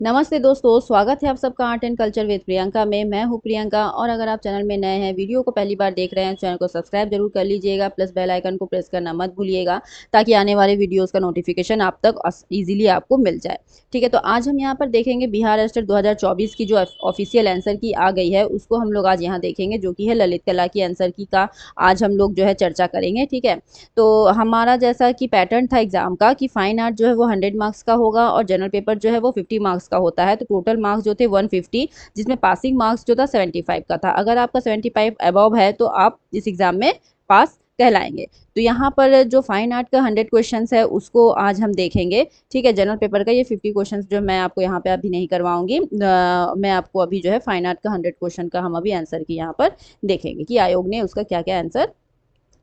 नमस्ते दोस्तों, स्वागत है आप सबका art and culture with Priyanka में। मैं हूं प्रियंका और अगर आप चैनल में नए हैं, वीडियो को पहली बार देख रहे हैं, चैनल को सब्सक्राइब जरूर कर लीजिएगा, प्लस बेल आइकन को प्रेस करना मत भूलिएगा ताकि आने वाले वीडियोस का नोटिफिकेशन आप तक इजीली आपको मिल जाए। ठीक है, तो आज हम यहाँ पर देखेंगे बिहार स्टेट 2024 की जो ऑफिशियल आंसर की आ गई है उसको हम लोग आज यहाँ देखेंगे, जो कि है ललित कला की आंसर की का आज हम लोग जो है चर्चा करेंगे। ठीक है, तो हमारा जैसा कि पैटर्न था एग्जाम का कि फाइन आर्ट जो है वो 100 मार्क्स का होगा और जनरल पेपर जो है वो 50 मार्क्स का होता है। तो टोटल मार्क्स जो थे 150, जिसमें पासिंग मार्क्स जो था 75 का था। अगर आपका 75 अबव है तो आप इस एग्जाम में पास कहलाएंगे। तो यहाँ पर जो फाइन आर्ट का 100 क्वेश्चंस है उसको आज हम देखेंगे। ठीक है, जनरल पेपर का ये 50 क्वेश्चंस जो मैं आपको यहाँ पे अभी नहीं करवाऊंगी। मैं आपको अभी जो है फाइन आर्ट का 100 क्वेश्चन का हम अभी आंसर की यहाँ पर देखेंगे कि आयोग ने उसका क्या क्या आंसर,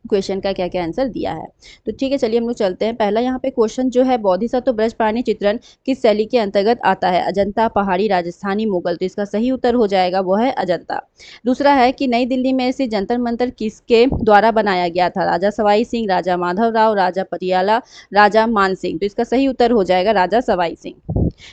क्वेश्चन का क्या क्या आंसर दिया है। तो ठीक है, चलिए हम लोग चलते हैं। पहला यहाँ पे क्वेश्चन जो है, बोधिसत्व ब्रजपाणि चित्रण किस शैली के अंतर्गत आता है? अजंता, पहाड़ी, राजस्थानी, मुगल। तो इसका सही उत्तर हो जाएगा वो है अजंता। दूसरा है कि नई दिल्ली में से जंतर मंतर किसके द्वारा बनाया गया था? राजा सवाई सिंह, राजा माधव राव, राजा पटियाला, राजा मान सिंह। तो इसका सही उत्तर हो जाएगा राजा सवाई सिंह।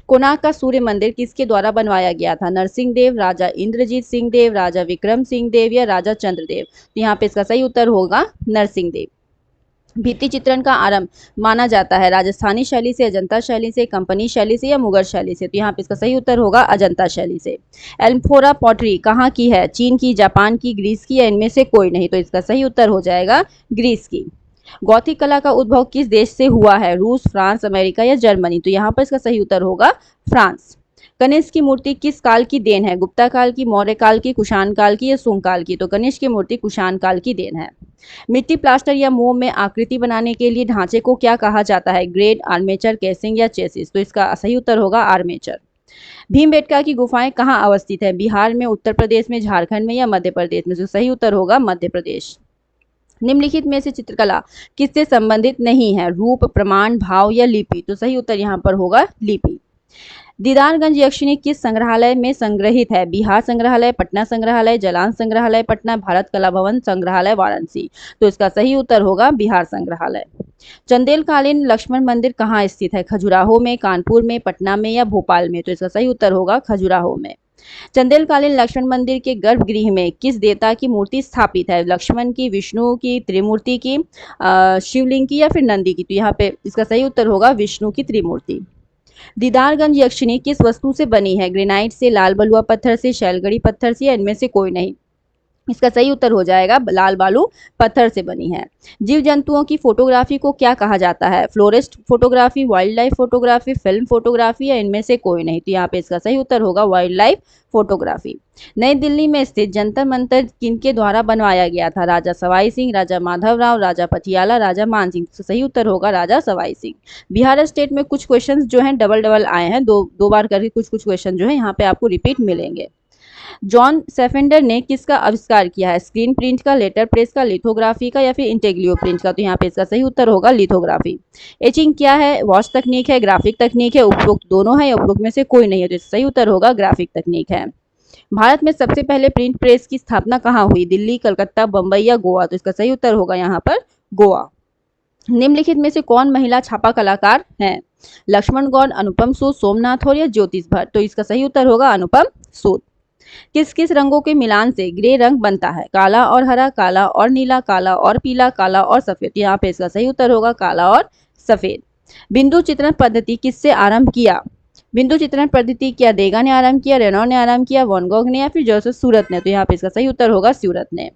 कोणार्क का सूर्य मंदिर किसके द्वारा बनवाया गया था? नरसिंह देव, राजा इंद्रजीत सिंह देव, राजा विक्रम सिंह देव या राजा चंद्रदेव। तो यहाँ पे इसका सही उत्तर होगा नरसिंह देव। भित्ति चित्रण का आरंभ माना जाता है राजस्थानी शैली से, अजंता शैली से, कंपनी शैली से या मुगल शैली से। तो यहाँ पे इसका सही उत्तर होगा अजंता शैली से। एल्फोरा पॉटरी कहाँ की है? चीन की, जापान की, ग्रीस की या इनमें से कोई नहीं। तो इसका सही उत्तर हो जाएगा ग्रीस की। गौथिक कला का उद्भव किस देश से हुआ है? रूस, फ्रांस, अमेरिका या जर्मनी। तो यहाँ पर इसका सही उत्तर होगा फ्रांस। कनिष्क की मूर्ति किस काल की देन है? गुप्ता काल की, मौर्य काल की, कुषाण काल की या सुंग काल की। तो कनिष्क की मूर्ति कुषाण काल की देन है। मिट्टी प्लास्टर या मोम में आकृति बनाने के लिए ढांचे को क्या कहा जाता है? ग्रेड, आर्मेचर, केसिंग या चेसिस। तो इसका सही उत्तर होगा आर्मेचर। भीमबेटका की गुफाएं कहाँ अवस्थित है? बिहार में, उत्तर प्रदेश में, झारखंड में या मध्य प्रदेश में। तो सही उत्तर होगा मध्य प्रदेश। निम्नलिखित में से चित्रकला किससे संबंधित नहीं है? रूप, प्रमाण, भाव या लिपि। तो सही उत्तर यहाँ पर होगा लिपि। दीदारगंज यक्षिणी किस संग्रहालय में संग्रहित है? बिहार संग्रहालय, पटना संग्रहालय, जलान संग्रहालय पटना, भारत कला भवन संग्रहालय वाराणसी। तो इसका सही उत्तर होगा बिहार संग्रहालय। चंदेलकालीन लक्ष्मण मंदिर कहाँ स्थित है? खजुराहो में, कानपुर में, पटना में या भोपाल में। तो इसका सही उत्तर होगा खजुराहो में। चंदेलकालीन लक्ष्मण मंदिर के गर्भगृह में किस देवता की मूर्ति स्थापित है? लक्ष्मण की, विष्णु की, त्रिमूर्ति की, शिवलिंग की या फिर नंदी की। तो यहाँ पे इसका सही उत्तर होगा विष्णु की त्रिमूर्ति। दीदारगंज यक्षिणी किस वस्तु से बनी है? ग्रेनाइट से, लाल बलुआ पत्थर से, शैलगढ़ी पत्थर से या इनमें से कोई नहीं। इसका सही उत्तर हो जाएगा लाल बालू पत्थर से बनी है। जीव जंतुओं की फोटोग्राफी को क्या कहा जाता है? Forest photography, wildlife photography, film photography या इनमें से कोई नहीं। तो यहाँ पे इसका सही उत्तर होगा वाइल्ड लाइफ फोटोग्राफी। नई दिल्ली में स्थित जंतर मंतर किनके द्वारा बनवाया गया था? राजा सवाई सिंह, राजा माधव राव, राजा पटियाला, राजा मान सिंह। तो सही उत्तर होगा राजा सवाई सिंह। बिहार स्टेट में कुछ क्वेश्चन जो हैं डबल डबल आए हैं, दो बार करके कुछ क्वेश्चन जो है यहाँ पे आपको रिपीट मिलेंगे। जॉन सेफेंडर ने किसका आविष्कार किया है? स्क्रीन प्रिंट का, लेटर प्रेस का, लिथोग्राफी का या फिर इंटेग्लियो प्रिंट का। तो यहाँ पे इसका सही उत्तर होगा लिथोग्राफी। एचिंग क्या है? वॉश तकनीक है, ग्राफिक तकनीक है, उपरोक्त दोनों है या उपरोक्त में से कोई नहीं है। तो सही उत्तर होगा ग्राफिक तकनीक है। भारत में सबसे पहले प्रिंट प्रेस की स्थापना कहाँ हुई? दिल्ली, कलकत्ता, बंबई या गोवा। तो इसका सही उत्तर होगा यहाँ पर गोवा। निम्नलिखित में से कौन महिला छापा कलाकार हैं? लक्ष्मण गौड़, अनुपम सूद, सोमनाथ और या ज्योतिष भट्ट। तो इसका सही उत्तर होगा अनुपम सूद। किस किस रंगों के मिलान से ग्रे रंग बनता है? काला और हरा, काला और नीला, काला और पीला, काला और सफेद। यहाँ पे इसका सही उत्तर होगा काला और सफेद। बिंदु चित्रण पद्धति किससे आरंभ किया? बिंदु चित्रण पद्धति क्या देगा ने आरंभ किया, रेनॉ ने आरंभ किया, वैन गॉग ने या फिर जोसेफ सूरत ने। तो यहाँ पे इसका सही उत्तर होगा सूरत ने।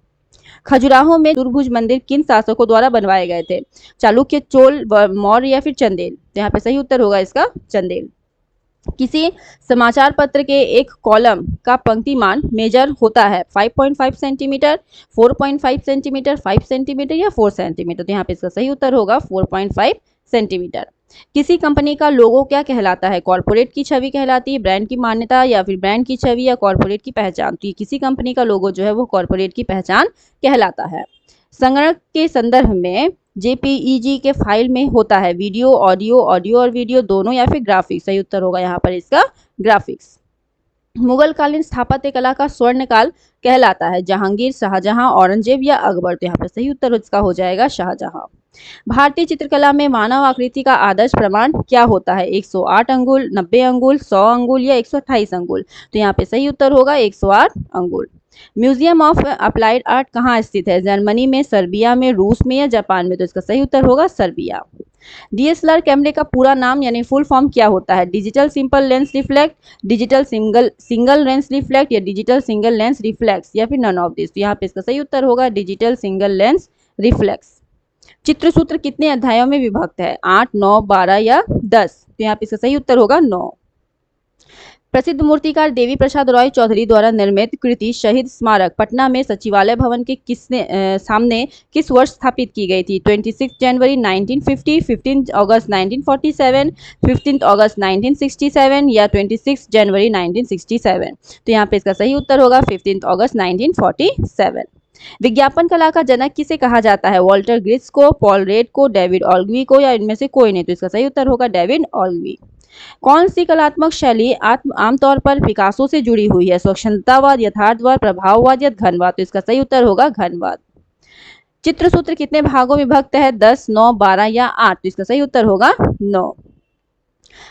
खजुराहो में चतुर्भुज मंदिर किन शासकों द्वारा बनवाए गए थे? चालुक्य, चोल, मौर्य या फिर चंदेल। तो यहाँ पे सही उत्तर होगा इसका चंदेल। किसी समाचार पत्र के एक कॉलम का पंक्तिमान मेजर होता है 5.5 सेंटीमीटर, 4.5 सेंटीमीटर, 5 सेंटीमीटर या 4 सेंटीमीटर। तो यहाँ पे इसका सही उत्तर होगा 4.5 सेंटीमीटर। किसी कंपनी का लोगो क्या कहलाता है? कॉर्पोरेट की छवि कहलाती है, ब्रांड की मान्यता या फिर ब्रांड की छवि या कॉर्पोरेट की पहचान। तो किसी कंपनी का लोगो जो है वो कॉर्पोरेट की पहचान कहलाता है। संगणक के संदर्भ में जेपीईजी के फाइल में होता है वीडियो, ऑडियो, ऑडियो और वीडियो दोनों या फिर ग्राफिक्स। सही उत्तर होगा यहाँ पर इसका ग्राफिक्स। मुगल कालीन स्थापत्य कला का स्वर्ण काल कहलाता है जहांगीर, शाहजहां, औरंगजेब या अकबर। तो यहाँ पर सही उत्तर इसका हो जाएगा शाहजहां। भारतीय चित्रकला में मानव आकृति का आदर्श प्रमाण क्या होता है? 108 अंगुल, 90 अंगुल, 100 अंगुल या 128 अंगुल? तो यहाँ पे सही उत्तर होगा 108 अंगुल। म्यूजियम ऑफ अप्लाइड आर्ट कहाँ स्थित है? जर्मनी में, सर्बिया में, रूस में या जापान में? तो इसका सही उत्तर होगा सर्बिया। डीएसएलआर कैमरे का पूरा नाम यानी फुल फॉर्म क्या होता है? Digital simple lens reflect, digital single lens reflect या डिजिटल सिंगल लेंस रिफ्लेक्स या फिर नन ऑफ दिस? तो यहाँ पे इसका सही उत्तर होगा डिजिटल सिंगल लेंस रिफ्लेक्स। चित्रसूत्र कितने अध्यायों में विभक्त है? 8, 9, 12 या 10? तो यहाँ पे इसका सही उत्तर होगा 9। प्रसिद्ध मूर्तिकार देवी प्रसाद रॉय चौधरी द्वारा निर्मित कृति शहीद स्मारक पटना में सचिवालय भवन के सामने किस वर्ष स्थापित की गई थी? 26 जनवरी 1950, 15 अगस्त 1947, 15 अगस्त 1967 या 26 जनवरी 1967? तो यहाँ पे इसका सही उत्तर होगा 15 अगस्त 1947। विज्ञापन कला का जनक किसे कहा जाता है? वॉल्टर ग्रिस को, पॉल रेड को, डेविड ऑल्गवी को या इनमें से कोई नहीं? तो इसका सही उत्तर होगा डेविड ऑल्गवी। कौन सी कलात्मक शैली आमतौर पर पिकासो से जुड़ी हुई है? स्वच्छंदतावाद, यथार्थवाद, प्रभाववाद या घनवाद? तो इसका सही उत्तर होगा घनवाद। चित्रसूत्र कितने भागों में विभक्त है? 10, 9, 12 या 8? तो इसका सही उत्तर होगा 9।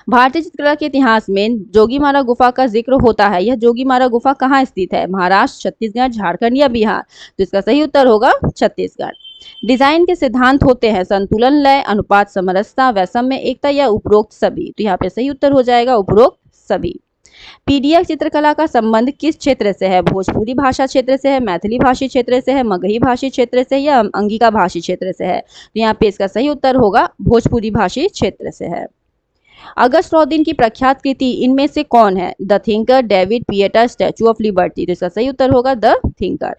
भारतीय चित्रकला के इतिहास में जोगीमारा गुफा का जिक्र होता है। यह जोगीमारा गुफा कहाँ स्थित है? महाराष्ट्र, छत्तीसगढ़, झारखंड या बिहार? तो इसका सही उत्तर होगा छत्तीसगढ़। डिजाइन के सिद्धांत होते हैं संतुलन, लय, अनुपात, समरसता, वैषम्य, एकता या उपरोक्त सभी? तो यहाँ पे सही उत्तर हो जाएगा उपरोक्त सभी। पीडीएफ चित्रकला का संबंध किस क्षेत्र से है? भोजपुरी भाषा क्षेत्र से है, मैथिली भाषी क्षेत्र से है, मगही भाषी क्षेत्र से या अंगिका भाषी क्षेत्र से है? तो यहाँ पे इसका सही उत्तर होगा भोजपुरी भाषी क्षेत्र से है। अगस्ट रॉदिन की प्रख्यात कृति इनमें से कौन है? The thinker, David, Pieta, statue of liberty? तो इसका सही उत्तर होगा the thinker.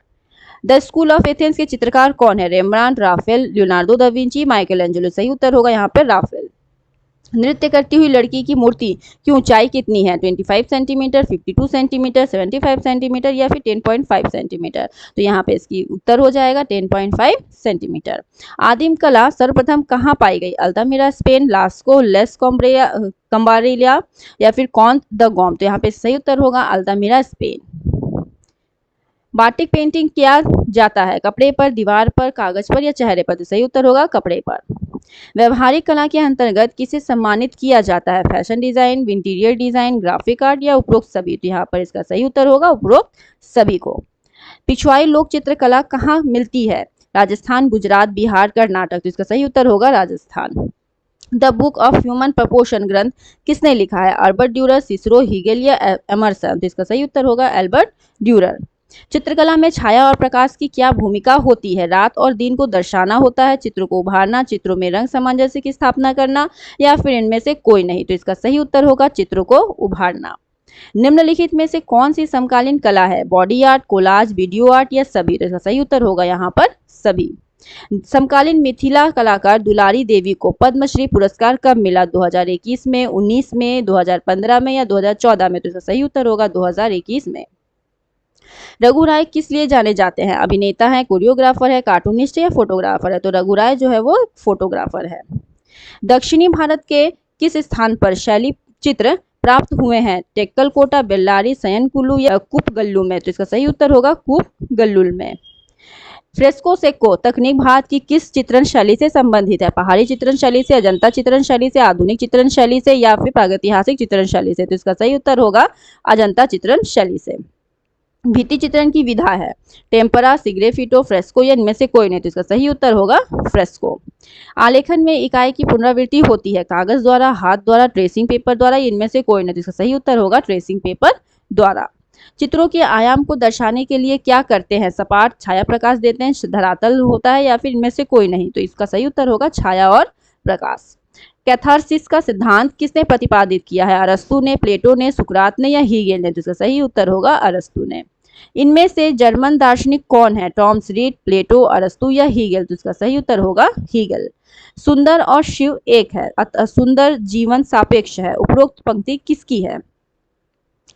The school of Athens के चित्रकार कौन है? Rembrandt, Raphael, Leonardo da Vinci, Michelangelo? सही उत्तर होगा यहाँ पर राफेल। नृत्य करती हुई लड़की की मूर्ति की ऊंचाई कितनी है? 25 सेंटीमीटर, 52 सेंटीमीटर, 75 सेंटीमीटर या फिर 10.5 सेंटीमीटर? तो यहाँ पे इसकी उत्तर हो जाएगा 10.5 सेंटीमीटर। आदिम कला सर्वप्रथम कहाँ पाई गई? अल्तामिरा, स्पेन, लास्को, लेस कम्बारेलिया या फिर कॉन्त द गोम? तो यहाँ पे सही उत्तर होगा अल्तामिरा, स्पेन। बाटिक पेंटिंग किया जाता है कपड़े पर, दीवार पर, कागज पर या चेहरे पर? तो सही उत्तर होगा कपड़े पर। व्यवहारिक कला के अंतर्गत किसे सम्मानित किया जाता है? Fashion design, interior design, graphic art या उपरोक्त सभी? तो यहाँ पर इसका सही उत्तर होगा उपरोक्त सभी को। पिछवाई लोक चित्रकला कहाँ मिलती है? राजस्थान, गुजरात, बिहार, कर्नाटक? तो इसका सही उत्तर होगा Rajasthan. The book of human proportion ग्रंथ किसने लिखा है? अल्बर्ट ड्यूरर, सिसरो, हीगेल या एमर्सन? तो इसका सही उत्तर होगा अल्बर्ट ड्यूरर। चित्रकला में छाया और प्रकाश की क्या भूमिका होती है? रात और दिन को दर्शाना होता है, चित्र को उभारना, चित्रों में रंग सामंजस्य की स्थापना करना या फिर इनमें से कोई नहीं? तो इसका सही उत्तर होगा चित्र को उभारना। निम्नलिखित में से कौन सी समकालीन कला है? Body art, collage, video art या सभी? तो इसका सही उत्तर होगा यहाँ पर सभी। समकालीन मिथिला कलाकार दुलारी देवी को पद्मश्री पुरस्कार कब मिला? 2021 में, 19 में, 2015 में या 2014 में? तो इसका सही उत्तर होगा 2021 में। रघु राय किस लिए जाने जाते हैं? अभिनेता है, कोरियोग्राफर है, कार्टूनिस्ट है या फोटोग्राफर है? तो रघु राय जो है वो फोटोग्राफर है। दक्षिणी भारत के किस स्थान पर शैली चित्र प्राप्त हुए हैं? टेक्कलकोटा, बेल्लारी, सयनकुल्लू या कुपगल्लू में? तो इसका सही उत्तर होगा कुपगल्लू में। फ्रेस्को सेक्को तकनीक भारत की किस चित्रण शैली से संबंधित है? पहाड़ी चित्रण शैली से, अजंता चित्रण शैली से, आधुनिक चित्रण शैली से या फिर प्रागैतिहासिक चित्रण शैली से? तो इसका सही उत्तर होगा अजंता चित्रण शैली से। भित्ति चित्रण की विधा है टेम्परा, सिग्रेफिटो, फ्रेस्को या इनमें से कोई नहीं? तो इसका सही उत्तर होगा फ्रेस्को। आलेखन में इकाई की पुनरावृत्ति होती है कागज द्वारा, हाथ द्वारा, ट्रेसिंग पेपर द्वारा, इनमें से कोई नहीं? तो इसका सही उत्तर होगा ट्रेसिंग पेपर द्वारा। चित्रों के आयाम को दर्शाने के लिए क्या करते हैं? सपाट, छाया प्रकाश देते हैं, धरातल होता है या फिर इनमें से कोई नहीं? तो इसका सही उत्तर होगा छाया और प्रकाश। कैथारसिस का सिद्धांत किसने प्रतिपादित किया है? अरस्तु ने, प्लेटो ने, सुकरात ने या हीगेल ने? तो इसका सही उत्तर होगा अरस्तु ने। इनमें से जर्मन दार्शनिक कौन है? टॉमस रीड, प्लेटो, अरस्तु या हीगेल? तो इसका सही उत्तर होगा हीगेल। सुंदर और शिव एक है, अतः सुंदर जीवन सापेक्ष है। उपरोक्त पंक्ति किसकी है?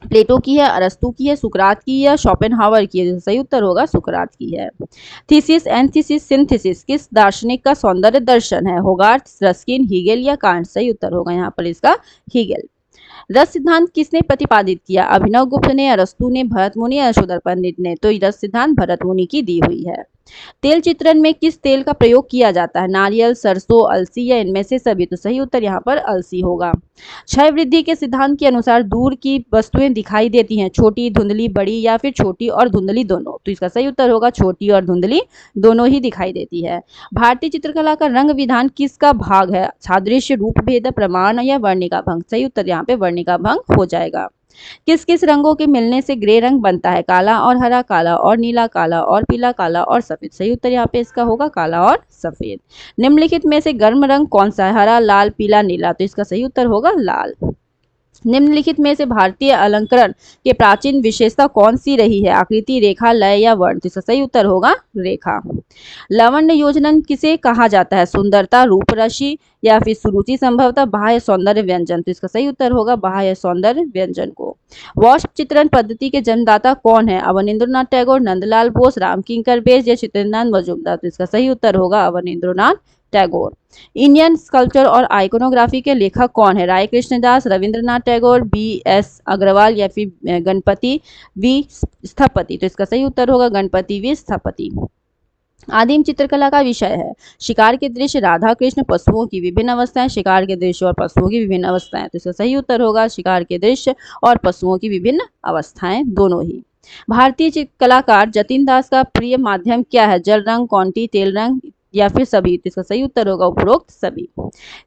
प्लेटो की है, अरस्तु की है, सुकरात की है, शोपेनहावर की है? सही उत्तर होगा सुकरात की है। थीसिस, एंथिसिस, सिंथेसिस किस दार्शनिक का सौंदर्य दर्शन है? होगार्थ, रस्किन, हीगेल या कांट? सही उत्तर होगा यहाँ पर इसका हीगेल। रस सिद्धांत किसने प्रतिपादित किया? अभिनव गुप्त ने, अरस्तु ने, भरत मुनि या यशोधर पंडित ने? तो रस सिद्धांत भरत मुनि की दी हुई है। तेल चित्रण में किस तेल का प्रयोग किया जाता है? नारियल, सरसों, अलसी या इनमें से सभी? तो सही उत्तर यहाँ पर अलसी होगा। क्षय वृद्धि के सिद्धांत के अनुसार दूर की वस्तुएं दिखाई देती हैं, छोटी, धुंधली, बड़ी या फिर छोटी और धुंधली दोनों? तो इसका सही उत्तर होगा छोटी और धुंधली दोनों ही दिखाई देती है। भारतीय चित्रकला का रंग विधान किसका भाग है? सादृश्य, रूप भेद, प्रमाण या वर्णिका भंग? सही उत्तर यहाँ पे वर्णिका भंग हो जाएगा। किस किस रंगों के मिलने से ग्रे रंग बनता है? काला और हरा, काला और नीला, काला और पीला, काला और सफेद? सही उत्तर यहाँ पे इसका होगा काला और सफेद। निम्नलिखित में से गर्म रंग कौन सा है? हरा, लाल, पीला, नीला? तो इसका सही उत्तर होगा लाल। निम्नलिखित में से भारतीय अलंकरण के प्राचीन विशेषता कौन सी रही है? आकृति, रेखा, लय या वर्ण? तो इसका सही उत्तर होगा रेखा। लावण्य योजन किसे कहा जाता है? सुंदरता, रूपरसी या फिर सुरुचि, संभवतः बाह्य सौंदर्य व्यंजन? तो इसका सही उत्तर होगा बाह्य सौंदर्य व्यंजन को। वाष्प चित्रण पद्धति के जन्मदाता कौन है? अवनींद्रनाथ टैगोर, नंदलाल बोस, रामकिंकर बेस या चित्रेंद्रनाथ मजूमदार? तो इसका सही उत्तर होगा अवनींद्रनाथ टैगोर। इंडियन स्कल्पचर और आइकोनोग्राफी के लेखक कौन है? राय कृष्णदास, रविंद्रनाथ टैगोर, बी.एस. अग्रवाल या फिर गणपति वी स्थपति? तो इसका सही उत्तर होगा गणपति वी स्थपति। आदिम चित्रकला का विषय है शिकार के दृश्य, राधा कृष्ण, पशुओं की विभिन्न अवस्थाएं? शिकार के दृश्य और पशुओं की विभिन्न अवस्थाएं? तो इसका सही उत्तर होगा शिकार के दृश्य और पशुओं की विभिन्न अवस्थाएं दोनों ही। भारतीय कलाकार जतिन दास का प्रिय माध्यम क्या है? जल रंग, कॉन्टी, तेल रंग या फिर सभी? तो इसका सही उत्तर होगा उपरोक्त सभी।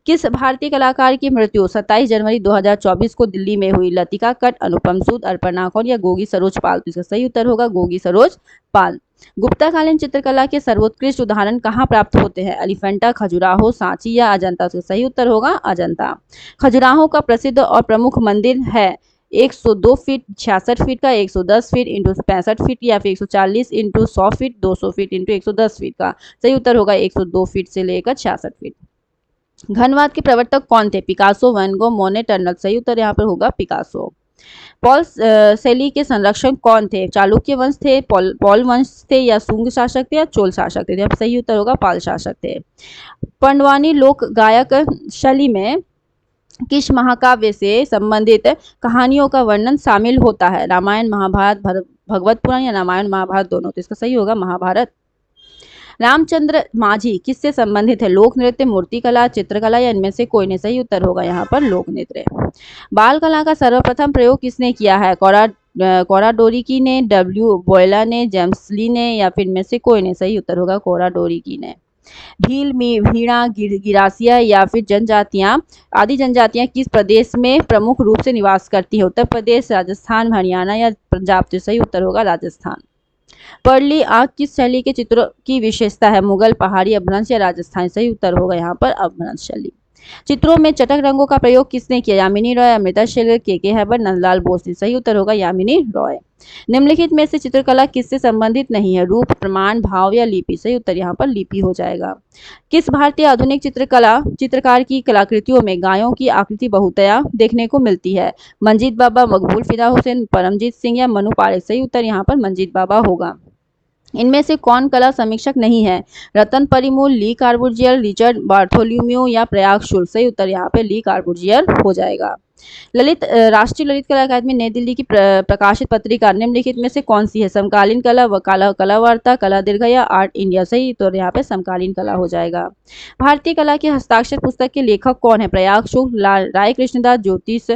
किस भारतीय कलाकार की मृत्यु 27 जनवरी 2024 को दिल्ली में हुई? लतिका कट, अनुपम सूद, अर्पणा कौर या गोगी सरोज पाल? तो इसका सही उत्तर होगा गोगी सरोज पाल। गुप्ताकालीन चित्रकला के सर्वोत्कृष्ट उदाहरण कहाँ प्राप्त होते हैं? एलिफेंटा, खजुराहो, सांची या अजंता? तो सही उत्तर होगा अजंता। खजुराहो का प्रसिद्ध और प्रमुख मंदिर है 102 फीट 66 फीट का, 110 फीट इंटू 65 फीट या फिर 140 into 100 feet, 200 feet into 110 feet का? सही उत्तर होगा 102 फीट से लेकर 66 फीट। घनवाद के प्रवर्तक कौन थे? पिकासो, वैन गो, मोने, टर्नर? सही उत्तर यहाँ पर होगा पिकासो। पॉल शैली के संरक्षक कौन थे? चालुक्य वंश थे, पॉल वंश थे या शुंग शासक थे या चोल शासक थे? अब सही उत्तर होगा पाल शासक थे। पंडवानी लोक गायक शैली में किस महाकाव्य से संबंधित कहानियों का वर्णन शामिल होता है? रामायण, महाभारत, भगवत पुराण या रामायण महाभारत दोनों? तो इसका सही होगा महाभारत। रामचंद्र माझी किससे संबंधित है? लोक नृत्य, मूर्तिकला, चित्रकला या इनमें से कोई नहीं? सही उत्तर होगा यहाँ पर लोक नृत्य। बाल कला का सर्वप्रथम प्रयोग किसने किया है? कोराडोरिकी ने, डब्ल्यू बॉयला ने, जेम्स ली ने या फिर इनमें से कोई नहीं? सही उत्तर होगा कोराडोरिकी ने। भील, भीड़ा, गिरासिया या फिर जनजातियां आदि जनजातियां किस प्रदेश में प्रमुख रूप से निवास करती है? उत्तर प्रदेश, राजस्थान, हरियाणा या पंजाब? तो सही उत्तर होगा राजस्थान। पर्ली आंख किस शैली के चित्रों की विशेषता है? मुगल, पहाड़ी, अपभ्रंश या राजस्थानी? सही उत्तर होगा यहाँ पर अपभ्रंश शैली। चित्रों में चटक रंगों का प्रयोग किसने किया? यामिनी रॉय, अमृता शेरगिल, के हैबर, नंदलाल बोस? सही उत्तर होगा यामिनी रॉय। निम्नलिखित में से चित्रकला किससे संबंधित नहीं है? रूप, प्रमाण, भाव या लिपि? सही उत्तर यहाँ पर लिपि हो जाएगा। किस भारतीय आधुनिक चित्रकार की कलाकृतियों में गायों की आकृति बहुतया देखने को मिलती है? मंजीत बाबा, मकबूल फिदा हुसैन, परमजीत सिंह या मनु पारेख? सही उत्तर यहाँ पर मंजीत बाबा होगा। इनमें से कौन कला समीक्षक नहीं है? रतन परिमूल, ली कार्बुजियर, रिचर्ड बार्थोल्यूम्यू या प्रयाग शुल्क? सही उत्तर यहाँ पे ली कार्बुजियर हो जाएगा। राष्ट्रीय ललित कला अकादमी नई दिल्ली की प्रकाशित पत्रिका निम्नलिखित में से कौन सी है? समकालीन कला, वकाला, कला वार्ता, कला दीर्घ या आर्ट इंडिया? सही तो यहाँ पे समकालीन कला हो जाएगा। भारतीय कला की हस्ताक्षर पुस्तक के लेखक कौन है? प्रयाग शुक्ल, राय कृष्णदास, ज्योतिष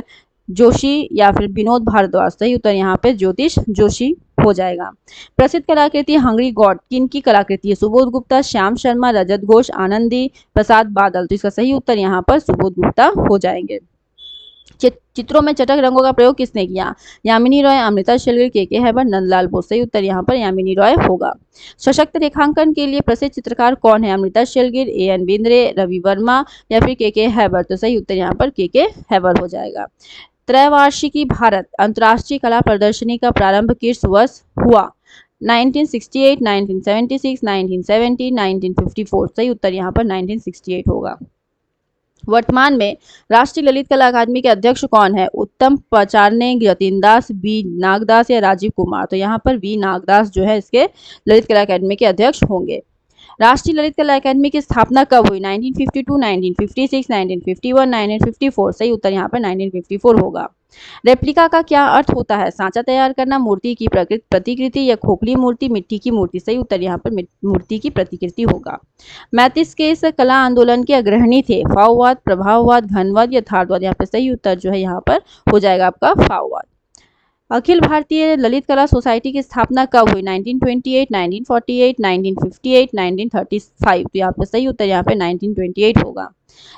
जोशी या फिर विनोद भारद्वाज? सही उत्तर यहाँ पे ज्योतिष जोशी हो जाएगा। प्रसिद्ध कलाकृति हंगरी गॉड किन की कलाकृति है? सुबोध गुप्ता, श्याम शर्मा, रजत घोष, आनंदी प्रसाद बादल? तो इसका सही उत्तर यहाँ पर सुबोध गुप्ता हो जाएंगे। चित्रों में चटक रंगों का प्रयोग किसने किया? यामिनी रॉय, अमृता शेरगिल, के हैबर, नंदलाल बोस? सही उत्तर यहाँ पर यामिनी रॉय होगा। सशक्त रेखांकन के लिए प्रसिद्ध चित्रकार कौन है? अमृता शेरगिल, A.N. बिंद्रे, रवि वर्मा या फिर के हैबर? तो सही उत्तर यहाँ पर के हैबर हो जाएगा। त्रैवार्षिकी भारत अंतर्राष्ट्रीय कला प्रदर्शनी का प्रारंभ किस वर्ष हुआ? 1968, 1976, 1970, 1954? सही उत्तर यहाँ पर 1968 होगा। वर्तमान में राष्ट्रीय ललित कला अकादमी के अध्यक्ष कौन है? उत्तम पचारने, जतिन दास, बी नागदास या राजीव कुमार? तो यहाँ पर बी नागदास जो है इसके ललित कला अकादमी के अध्यक्ष होंगे। राष्ट्रीय ललित कला अकादमी की स्थापना कब हुई? 1952, 1956, 1951, 1954। सही उत्तर यहाँ पर 1954 होगा। रेप्लिका का क्या अर्थ होता है? सांचा तैयार करना, मूर्ति की प्रतिकृति या खोखली मूर्ति, मिट्टी की मूर्ति। सही उत्तर यहाँ पर मूर्ति की प्रतिकृति होगा। मैथिस के इस कला आंदोलन के अग्रणी थे? फाववाद, प्रभाववाद, घनवाद, यथार्थवाद। यहाँ पे सही उत्तर जो है यहाँ पर हो जाएगा आपका फाववाद। अखिल भारतीय ललित कला सोसाइटी की स्थापना कब हुई? 1928, 1948, 1958, 1935। तो यहाँ पे सही उत्तर यहाँ पे 1928 होगा।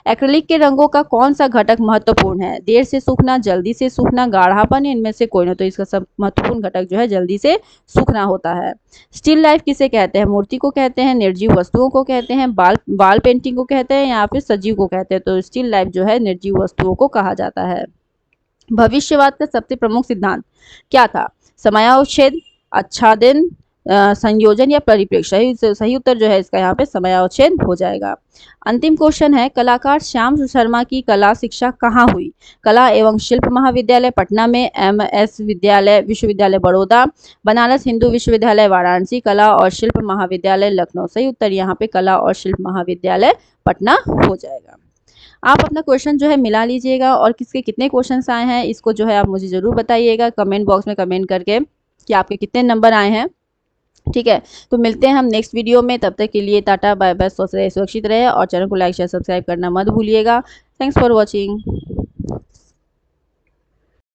एक्रिलिक के रंगों का कौन सा घटक महत्वपूर्ण है? देर से सूखना, जल्दी से सूखना, गाढ़ापन, इनमें से कोई ना। तो इसका सब महत्वपूर्ण घटक जो है जल्दी से सूखना होता है। स्टिल लाइफ किसे कहते हैं? मूर्ति को कहते हैं, निर्जीव वस्तुओं को कहते हैं, वाल पेंटिंग को कहते हैं, या फिर सजीव को कहते हैं? तो स्टिल लाइफ जो है निर्जीव वस्तुओं को कहा जाता है। भविष्यवाद का सबसे प्रमुख सिद्धांत क्या था? समयावच्छेद, आच्छादन, संयोजन या परिप्रेक्ष्य। सही उत्तर जो है इसका यहाँ पे समयावच्छेद हो जाएगा। अंतिम क्वेश्चन है, कलाकार श्याम शर्मा की कला शिक्षा कहाँ हुई? कला एवं शिल्प महाविद्यालय पटना में, MS विश्वविद्यालय बड़ौदा, बनारस हिंदू विश्वविद्यालय वाराणसी, कला और शिल्प महाविद्यालय लखनऊ। सही उत्तर यहाँ पे कला और शिल्प महाविद्यालय पटना हो जाएगा। आप अपना क्वेश्चन जो है मिला लीजिएगा और किसके कितने क्वेश्चंस आए हैं इसको जो है आप मुझे ज़रूर बताइएगा कमेंट बॉक्स में कमेंट करके कि आपके कितने नंबर आए हैं। ठीक है, तो मिलते हैं हम नेक्स्ट वीडियो में। तब तक के लिए टाटा बाय बाय, स्वस्थ रहे, सुरक्षित रहे और चैनल को लाइक शेयर सब्सक्राइब करना मत भूलिएगा। Thanks for watching.